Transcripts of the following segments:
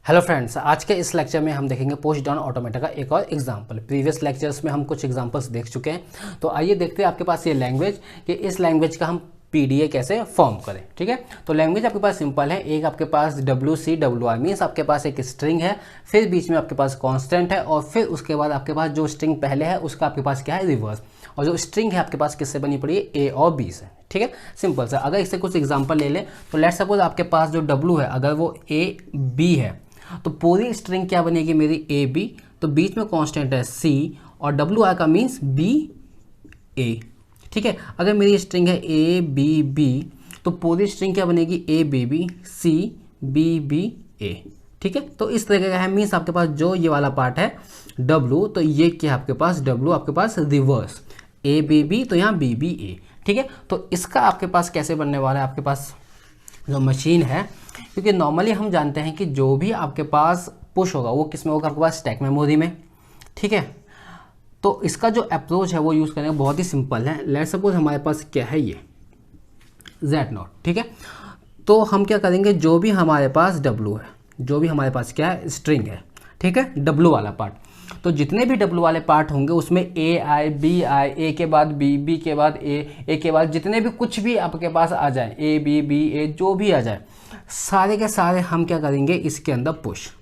Hello friends, आज के इस लेक्चर में हम देखेंगे पुश डाउन ऑटोमेटा का एक और एग्जांपल। प्रीवियस लेक्चर्स में हम कुछ एग्जांपल्स देख चुके हैं, तो आइए देखते हैं आपके पास ये लैंग्वेज कि इस लैंग्वेज का हम पीडीए कैसे फॉर्म करें। ठीक है, तो लैंग्वेज आपके पास सिंपल है। एक आपके पास WCWI मीन्स आपके पास एक स्ट्रिंग है, फिर बीच में आपके पास कांस्टेंट है, और फिर उसके बाद आपके पास जो स्ट्रिंग पहले है उसका आपके पास क्या है, रिवर्स। और जो स्ट्रिंग है आपके पास किससे बनी पड़ी है, A और B से। ठीक है, सिंपल सा। अगर इससे कुछ एग्जाम्पल ले लें तो लेट्स सपोज आपके पास जो W है अगर वो AB है तो पूरी स्ट्रिंग क्या बनेगी मेरी AB, तो बीच में कांस्टेंट है C और WI का मीन्स BA। ठीक है, अगर मेरी स्ट्रिंग है ABB तो पूरी स्ट्रिंग क्या बनेगी, ABB CBBA। ठीक है, तो इस तरह का है, मीन्स आपके पास जो ये वाला पार्ट है W, तो ये क्या है आपके पास, W आपके पास रिवर्स, ABB तो यहाँ BBA। ठीक है, तो इसका आपके पास कैसे बनने वाला है आपके पास जो मशीन है, क्योंकि नॉर्मली हम जानते हैं कि जो भी आपके पास पुश होगा वो किस में होगा, आपके पास स्टैक मेमोरी में। ठीक है, तो इसका जो अप्रोच है वो यूज़ करने का बहुत ही सिंपल है। लेट्स सपोज हमारे पास क्या है, ये Z0। ठीक है, तो हम क्या करेंगे, जो भी हमारे पास W है, जो भी हमारे पास क्या है, स्ट्रिंग है, ठीक है, W वाला पार्ट, तो जितने भी W वाले पार्ट होंगे उसमें AI BI, A के बाद B के बाद A के बाद जितने भी कुछ भी आपके पास आ जाए, ABBA जो भी आ जाए, सारे के सारे हम क्या करेंगे, इसके अंदर पुश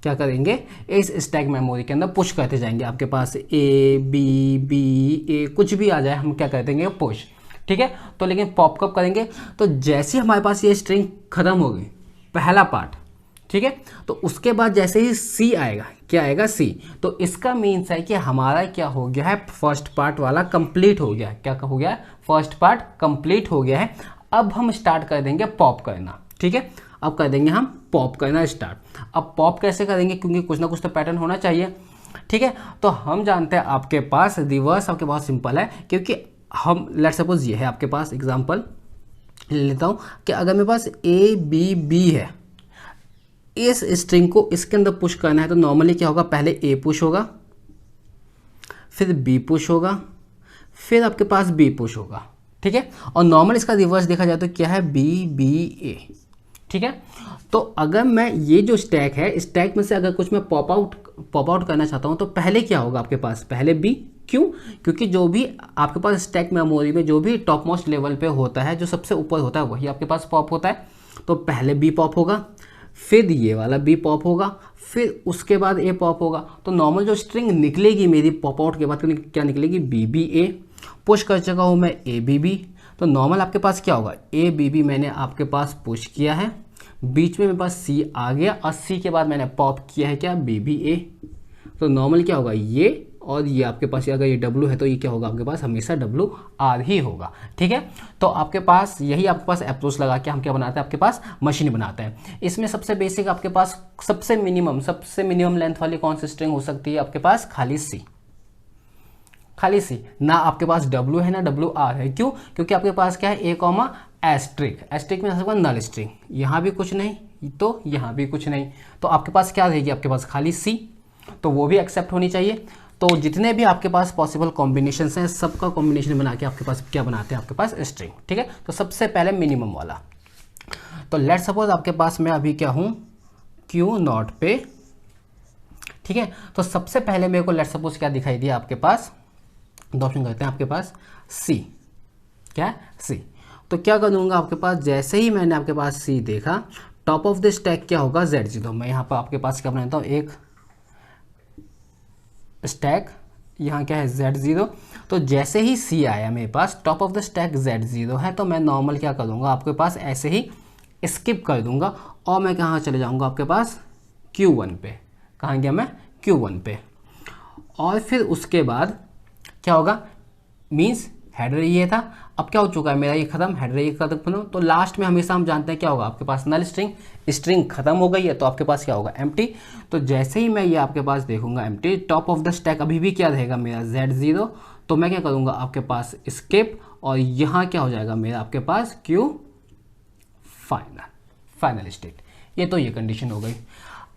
क्या करेंगे, इस स्टैक मेमोरी के अंदर पुश करते जाएंगे। आपके पास ABBA कुछ भी आ जाए हम क्या कर देंगे, पुश। ठीक है, तो लेकिन पॉप कब करेंगे, तो जैसे हमारे पास ये स्ट्रिंग खत्म हो गई पहला पार्ट, ठीक है, तो उसके बाद जैसे ही C आएगा, क्या आएगा, C, तो इसका मीन्स है कि हमारा क्या हो गया है, फर्स्ट पार्ट वाला कंप्लीट हो गया है। क्या हो गया है, फर्स्ट पार्ट कंप्लीट हो गया है। अब हम स्टार्ट कर देंगे पॉप करना। ठीक है, अब कर देंगे हम पॉप करना स्टार्ट। अब पॉप कैसे करेंगे, क्योंकि कुछ ना कुछ तो पैटर्न होना चाहिए। ठीक है, तो हम जानते हैं आपके पास रिवर्स आपके बहुत सिंपल है, क्योंकि हम लेट्स सपोज ये है आपके पास एग्जांपल ले लेता हूँ कि अगर मेरे पास ABB है, इस स्ट्रिंग को इसके अंदर पुश करना है, तो नॉर्मली क्या होगा, पहले A पुश होगा, फिर B पुश होगा, फिर आपके पास B पुश होगा। ठीक है, और नॉर्मल इसका रिवर्स देखा जाए तो क्या है, BBA। ठीक है, तो अगर मैं ये जो स्टैक है, स्टैक में से अगर कुछ मैं पॉप आउट करना चाहता हूँ तो पहले क्या होगा आपके पास, पहले B। क्यों, क्योंकि जो भी आपके पास स्टैक मेमोरी में जो भी टॉप मोस्ट लेवल पे होता है, जो सबसे ऊपर होता है वही आपके पास पॉप होता है, तो पहले B पॉप होगा, फिर ये वाला B पॉप होगा, फिर उसके बाद A पॉप होगा। तो नॉर्मल जो स्ट्रिंग निकलेगी मेरी पॉप आउट के बाद क्या निकलेगी, BBA। पुश कर चुका हूँ मैं ABB, तो नॉर्मल आपके पास क्या होगा, ABB मैंने आपके पास पुश किया है, बीच में मेरे पास C आ गया, और C के बाद मैंने पॉप किया है क्या, BBA। तो नॉर्मल क्या होगा, ये और ये आपके पास अगर ये W है तो ये क्या होगा आपके पास, हमेशा WR ही होगा। ठीक है, तो आपके पास यही आपके पास अप्रोच लगा के हम क्या बनाते हैं, आपके पास मशीन बनाते हैं। इसमें सबसे बेसिक आपके पास सबसे मिनिमम लेंथ वाली कौन सी स्ट्रिंग हो सकती है आपके पास, खाली C ना आपके पास W है ना WR है। क्यों, क्योंकि आपके पास क्या है, A, एस्ट्रिक में सबका नल स्ट्रिंग, यहाँ भी कुछ नहीं तो यहाँ भी कुछ नहीं, तो आपके पास क्या रहेगी, आपके पास खाली C, तो वो भी एक्सेप्ट होनी चाहिए। तो जितने भी आपके पास पॉसिबल कॉम्बिनेशंस हैं, सबका कॉम्बिनेशन बना के आपके पास क्या बनाते हैं, आपके पास स्ट्रिंग। ठीक है, तो सबसे पहले मिनिमम वाला, तो लेट्स सपोज आपके पास मैं अभी क्या हूँ, Q0 पे। ठीक है, तो सबसे पहले मेरे को लेट्स सपोज क्या दिखाई दिया आपके पास, दो ऑप्शन करते हैं आपके पास, C, क्या C। तो क्या करूँगा, आपके पास जैसे ही मैंने आपके पास C देखा, टॉप ऑफ द स्टैक क्या होगा, Z0। मैं यहाँ पर आपके पास क्या बनाता हूँ, एक स्टैक, यहाँ क्या है, Z0। तो जैसे ही C आया मेरे पास, top of the stack Z0 है, तो मैं नॉर्मल क्या करूँगा, आपके पास ऐसे ही स्किप कर दूंगा, और मैं कहाँ चले जाऊँगा, आपके पास Q1 पे। कहाँ गया मैं, Q1 पे। और फिर उसके बाद क्या होगा, मीन्स हेडर ये था, अब क्या हो चुका है मेरा, ये खत्म, हेडर ये खत्म। तो लास्ट में हमेशा हम जानते हैं क्या होगा, आपके पास नल स्ट्रिंग खत्म हो गई है, तो आपके पास क्या होगा, एम्प्टी। तो जैसे ही मैं ये आपके पास देखूंगा empty, top of the stack अभी भी क्या रहेगा मेरा, Z0। तो मैं क्या करूंगा, आपके पास स्किप, और यहाँ क्या हो जाएगा मेरा आपके पास Q फाइनल स्टेट। ये तो ये कंडीशन हो गई।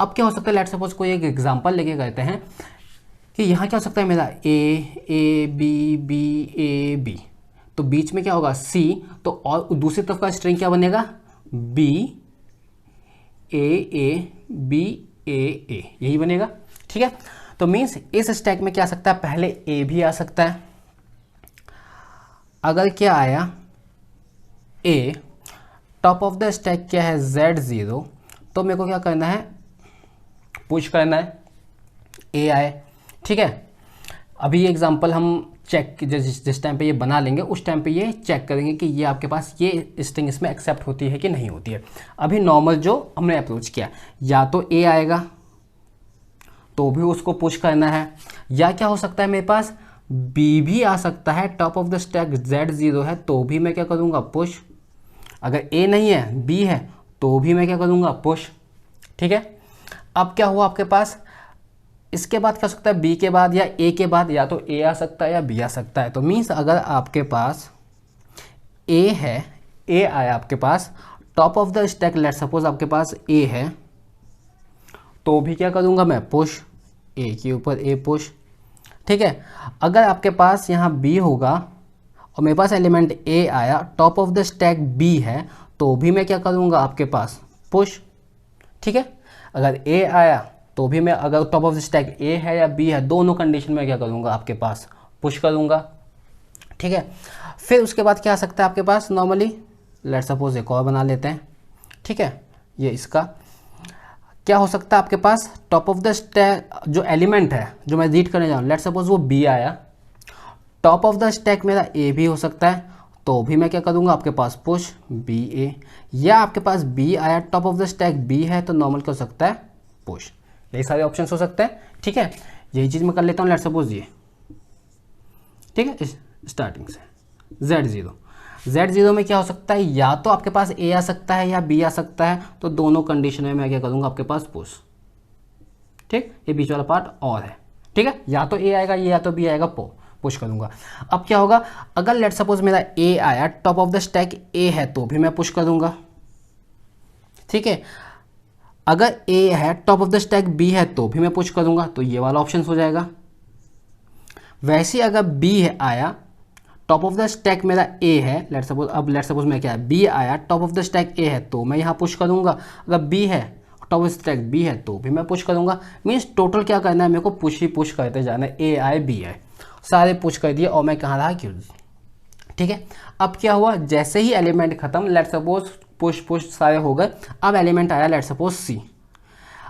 अब क्या हो सकता है, लेट्स सपोज कोई एक एग्जाम्पल लेके कहते हैं कि यहाँ क्या हो सकता है मेरा, A, तो बीच में क्या होगा, C, तो और दूसरी तरफ का स्ट्रिंग क्या बनेगा, B, B A, यही बनेगा। ठीक है, तो मीन्स इस स्टैक में क्या आ सकता है, पहले A भी आ सकता है। अगर क्या आया A, top of the stack क्या है Z0, तो मेरे को क्या करना है, पुश करना है A आए। ठीक है, अभी ये एग्जांपल हम चेक जिस टाइम पे ये बना लेंगे उस टाइम पे ये चेक करेंगे कि ये आपके पास ये स्ट्रिंग इसमें एक्सेप्ट होती है कि नहीं होती है। अभी नॉर्मल जो हमने अप्रोच किया, या तो A आएगा तो भी उसको पुश करना है, या क्या हो सकता है मेरे पास B भी आ सकता है, top of the stack Z0 है तो भी मैं क्या करूँगा, पुश। अगर A नहीं है B है तो भी मैं क्या करूँगा, पुश। ठीक है, अब क्या हुआ आपके पास, इसके बाद क्या हो सकता है, B के बाद या A के बाद या तो A आ सकता है या B आ सकता है। तो मीन्स अगर आपके पास A है, A आया आपके पास, top of the stack let suppose आपके पास A है, तो भी क्या करूँगा मैं, पुश, A के ऊपर A पुश। ठीक है, अगर आपके पास यहाँ B होगा और मेरे पास एलिमेंट A आया, top of the stack B है, तो भी मैं क्या करूँगा आपके पास, पुश। ठीक है, अगर A आया तो भी मैं, अगर top of the stack A है या B है, दोनों कंडीशन में क्या करूँगा आपके पास, पुश करूँगा। ठीक है, फिर उसके बाद क्या आ सकता है आपके पास, नॉर्मली लेट सपोज एक और बना लेते हैं। ठीक है, ये इसका क्या हो सकता है आपके पास, टॉप ऑफ द स्टैक जो एलिमेंट है जो मैं रीड करने जाऊँ, लेट सपोज वो B आया, टॉप ऑफ द स्टैक मेरा A भी हो सकता है, तो भी मैं क्या करूँगा आपके पास, पुश B A, या आपके पास B आया, top of the stack B है तो नॉर्मल क्या हो सकता है, पुश। यही सारे ऑप्शन हो सकते हैं। ठीक है, यही चीज़ मैं कर लेता हूँ, लेट सपोज ये। ठीक है, स्टार्टिंग से Z0 में क्या हो सकता है, या तो आपके पास A आ सकता है या B आ सकता है, तो दोनों कंडीशन में मैं क्या करूँगा आपके पास, पुश। ठीक, ये बीच वाला पार्ट और है। ठीक है, या तो A आएगा या तो B आएगा, पुश करूँगा। अब क्या होगा, अगर लेट सपोज मेरा A आया, top of the stack A है तो भी मैं पुश करूँगा। ठीक है, अगर A है, top of the stack B है तो भी मैं पुश करूँगा, तो ये वाला ऑप्शन हो जाएगा। वैसे अगर B है आया, टॉप ऑफ द स्टैक मेरा A है, लेट सपोज मैं क्या है, B आया, top of the stack A है तो मैं यहाँ पुश करूँगा। अगर B है, top of the stack B है तो भी मैं पुश करूँगा। मीन्स टोटल क्या करना है मेरे को, पुश ही पुश करते जाना है, A आए B आए, सारे पुश कर दिए और मैं कहाँ रहा, क्यों। ठीक है, अब क्या हुआ, जैसे ही एलिमेंट खत्म, लेट सपोज पुश पुश सारे हो गए, अब एलिमेंट आया लेट सपोज C।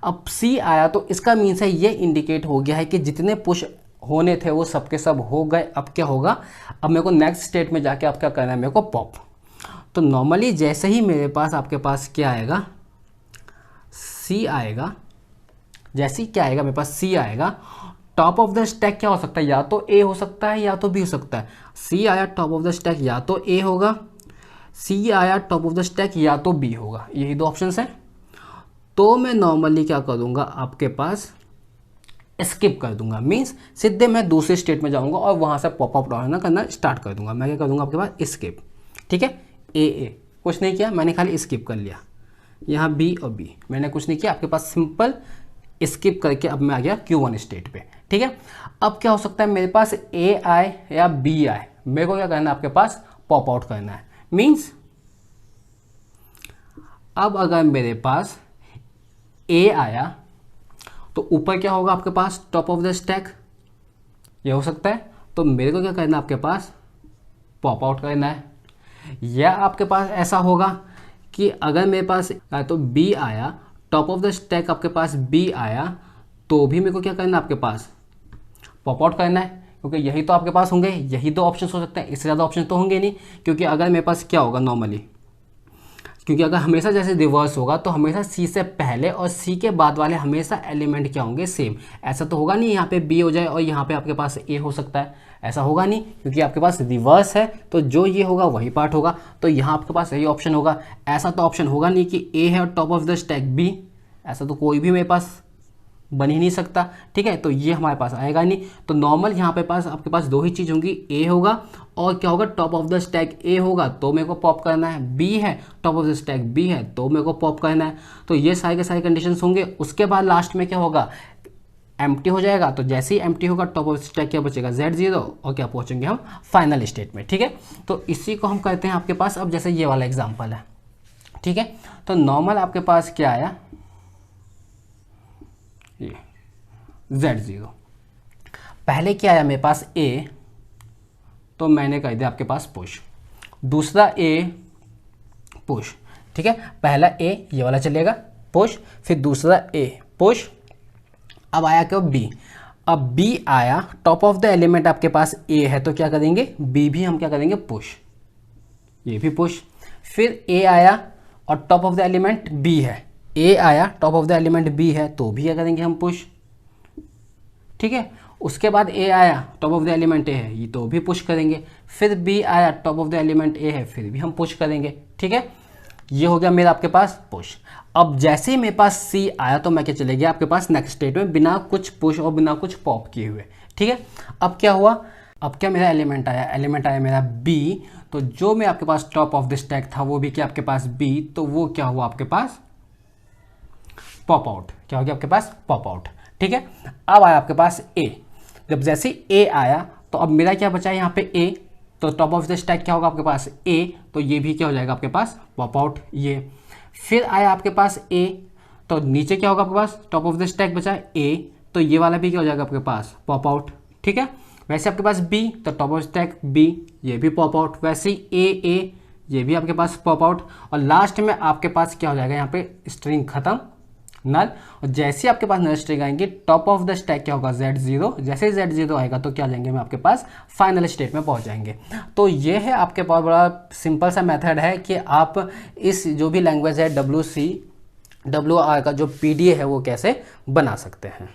अब C आया तो इसका मीन्स है ये इंडिकेट हो गया है कि जितने पुश होने थे वो सब के सब हो गए। अब क्या होगा, अब मेरे को नेक्स्ट स्टेट में जाके अब क्या करना है, मेरे को पॉप। तो नॉर्मली जैसे ही मेरे पास आपके पास क्या आएगा, C आएगा, जैसे ही क्या आएगा मेरे पास C आएगा, टॉप ऑफ द स्टैक क्या हो सकता है, या तो A हो सकता है या तो B हो सकता है। C आया टॉप ऑफ द स्टैक, या तो A होगा, C आया टॉप ऑफ द स्टैक, या तो B होगा, यही दो ऑप्शंस हैं। तो मैं नॉर्मली क्या करूँगा आपके पास, स्किप कर दूंगा। मीन्स सीधे मैं दूसरे स्टेट में जाऊँगा और वहाँ से पॉपअप डाउन करना स्टार्ट कर दूंगा। मैं क्या करूँगा आपके पास, स्किप। ठीक है, A कुछ नहीं किया मैंने, खाली स्किप कर लिया। यहाँ B और B मैंने कुछ नहीं किया, आपके पास सिंपल स्किप करके अब मैं आ गया Q1 स्टेट पे। ठीक है, अब क्या हो सकता है, मेरे पास A आए या B आए, मेरे को क्या करना है आपके पास, पॉप आउट करना है। मीन्स अब अगर मेरे पास A आया तो ऊपर क्या होगा आपके पास, टॉप ऑफ द स्टैक, ये हो सकता है। तो मेरे को क्या करना है आपके पास, पॉप आउट करना है। या आपके पास ऐसा होगा कि अगर मेरे पास तो B आया, टॉप ऑफ द स्टैक आपके पास B आया, तो भी मेरे को क्या करना है आपके पास, पॉप आउट करना है। क्योंकि यही तो आपके पास होंगे, यही दो ऑप्शन हो सकते हैं, इससे ज़्यादा ऑप्शन तो होंगे नहीं। क्योंकि अगर मेरे पास क्या होगा नॉर्मली, क्योंकि अगर हमेशा जैसे रिवर्स होगा तो हमेशा C से पहले और C के बाद वाले हमेशा एलिमेंट क्या होंगे, सेम। ऐसा तो होगा नहीं यहाँ पे B हो जाए और यहाँ पे आपके पास A हो सकता है, ऐसा होगा नहीं। क्योंकि आपके पास रिवर्स है तो जो ये होगा वही पार्ट होगा, तो यहाँ आपके पास यही ऑप्शन होगा। ऐसा तो ऑप्शन होगा नहीं कि A है और top of the stack B, ऐसा तो कोई भी मेरे पास बन ही नहीं सकता। ठीक है, तो ये हमारे पास आएगा नहीं। तो नॉर्मल यहाँ पे पास आपके पास दो ही चीज़ होंगी, A होगा और क्या होगा, top of the stack A होगा तो मेरे को पॉप करना है, B है top of the stack B है तो मेरे को पॉप करना है। तो ये सारे के सारे कंडीशंस होंगे। उसके बाद लास्ट में क्या होगा, एम्प्टी हो जाएगा। तो जैसे ही एम्प्टी होगा टॉप ऑफ स्टैक क्या बचेगा, Z0, और क्या पहुँचेंगे हम फाइनल स्टेट में। ठीक है, तो इसी को हम कहते हैं आपके पास, अब जैसे ये वाला एग्जाम्पल है। ठीक है, तो नॉर्मल आपके पास क्या आया, ये Z0। पहले क्या आया मेरे पास A, तो मैंने कर दिया आपके पास पुश, दूसरा A पुश, ठीक है। पहला A ये वाला चलेगा पुश, फिर दूसरा A पुश। अब आया क्या B, अब B आया, टॉप ऑफ द एलिमेंट आपके पास A है तो क्या करेंगे B भी हम क्या करेंगे पुश, ये भी पुश। फिर A आया और top of the element B है, A आया top of the element B है तो भी क्या करेंगे हम पुश, ठीक है। उसके बाद A आया top of the element A है, ये तो भी पुश करेंगे। फिर B आया top of the element A है, फिर भी हम पुश करेंगे, ठीक है। ये हो गया मेरा आपके पास पुश। अब जैसे ही मेरे पास C आया तो मैं क्या चले गया आपके पास नेक्स्ट स्टेट में, बिना कुछ पुश और बिना कुछ पॉप किए हुए, ठीक है। अब क्या हुआ, अब क्या मेरा एलिमेंट आया मेरा B, तो जो मैं आपके पास टॉप ऑफ द स्टैक था वो भी क्या आपके पास B, तो वो क्या हुआ आपके पास पॉप आउट, क्या हो गया आपके पास पॉप आउट, ठीक है। अब आया आपके पास A, जब जैसे A आया तो अब मेरा क्या बचा है यहाँ पे A, तो टॉप ऑफ द स्टैक क्या होगा आपके पास A, तो ये भी क्या हो जाएगा आपके पास पॉप आउट ये। फिर आया आपके पास A, तो नीचे क्या होगा आपके पास टॉप ऑफ द स्टैक बचा है A, तो ये वाला भी क्या हो जाएगा आपके पास पॉप आउट, ठीक है। वैसे आपके पास B, तो टॉप ऑफ स्टैक B, ये भी पॉप आउट। वैसे ही A ये भी आपके पास पॉप आउट। और लास्ट में आपके पास क्या हो जाएगा यहाँ पे स्ट्रिंग खत्म, नल। और जैसे आपके पास नल स्ट्रिंग आएंगे टॉप ऑफ द स्टैक क्या होगा Z0, जैसे ही Z0 आएगा तो क्या जाएंगे हम आपके पास फाइनल स्टेट में पहुंच जाएंगे। तो ये है आपके पास बड़ा सिंपल सा मेथड है कि आप इस जो भी लैंग्वेज है WR का जो PDA है वो कैसे बना सकते हैं।